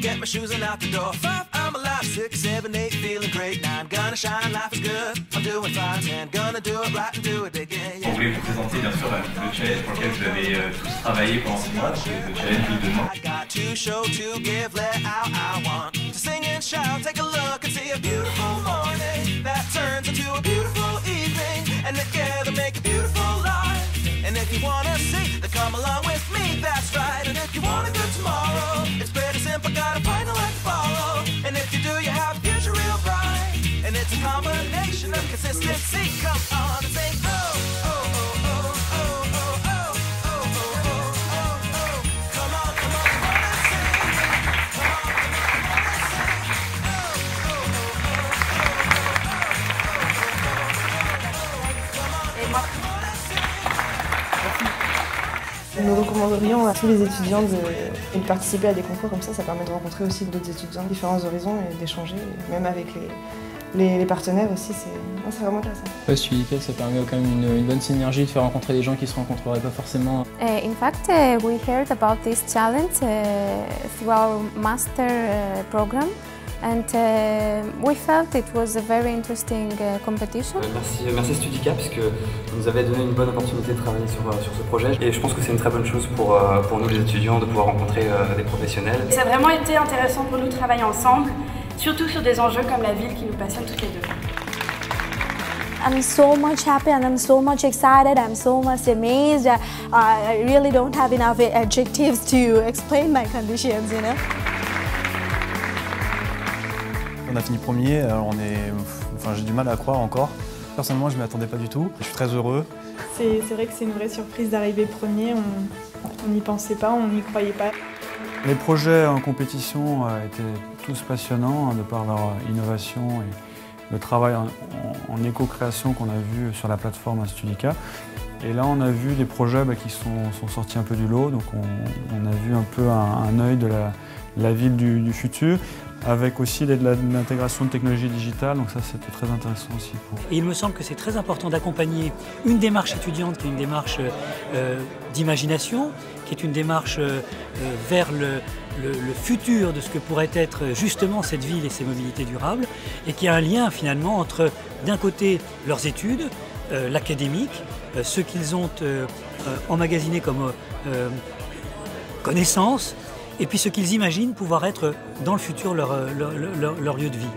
get my shoes and out the door. 5, I'm alive. 6, 7, 8, feeling great. 9, gonna shine, life is good. I'm doing fine. 10, gonna do it right and do it again. On voulait vous présenter bien sûr le challenge pour lequel vous avez tous travaillé pendant 6 mois, donc le challenge Ville de Nantes. I got to show to give, let out I want to sing and shout, take a look and see a beautiful morning that turns into a beautiful evening, and together make a beautiful life. And if you wanna see, then come along with me, that's right. And if you want a good tomorrow, it's pretty simple, got a final life to follow. And if you do, you have a future real bright. And it's a combination of consistency. Come on and sing, oh, oh, oh, oh, oh, oh, oh, oh, oh, oh, oh, oh. Come on, come on, come on and sing. Come on, come on, come on and sing. Oh, oh, oh, oh, oh, oh, oh, oh, oh, oh, oh. Come on, come on, come on and sing. Nous recommanderions à tous les étudiants de participer à des concours comme ça permet de rencontrer aussi d'autres étudiants de différents horizons et d'échanger, même avec les partenaires aussi, c'est vraiment intéressant. Studica, ça permet quand même une bonne synergie de faire rencontrer des gens qui ne se rencontreraient pas forcément. In fact, we heard about this challenge through our master program, and we felt it was a very interesting competition. Merci Studica parce que vous nous avez donné une bonne opportunité de travailler sur ce projet, et je pense que c'est une très bonne chose pour nous les étudiants de pouvoir rencontrer des professionnels. Ça a vraiment été intéressant pour nous de travailler ensemble, surtout sur des enjeux comme la ville qui nous passionne toutes les deux. I'm so much happy and I'm so much excited, I'm so much amazed. I really don't have enough adjectives to explain my conditions, you know. On a fini premier, alors j'ai du mal à croire encore. Personnellement, je ne m'y attendais pas du tout. Je suis très heureux. C'est vrai que c'est une vraie surprise d'arriver premier, on n'y pensait pas, on n'y croyait pas. Les projets en compétition étaient tous passionnants de par leur innovation et le travail en éco-création qu'on a vu sur la plateforme Studica. Et là, on a vu des projets qui sont sortis un peu du lot, donc on a vu un peu un œil de la ville du futur, avec aussi de l'intégration de technologies digitales, donc ça c'était très intéressant aussi. Et il me semble que c'est très important d'accompagner une démarche étudiante qui est une démarche d'imagination, qui est une démarche vers le futur de ce que pourrait être justement cette ville et ses mobilités durables, et qui a un lien finalement entre d'un côté leurs études, l'académique, ce qu'ils ont emmagasiné comme connaissances, et puis ce qu'ils imaginent pouvoir être dans le futur leur lieu de vie.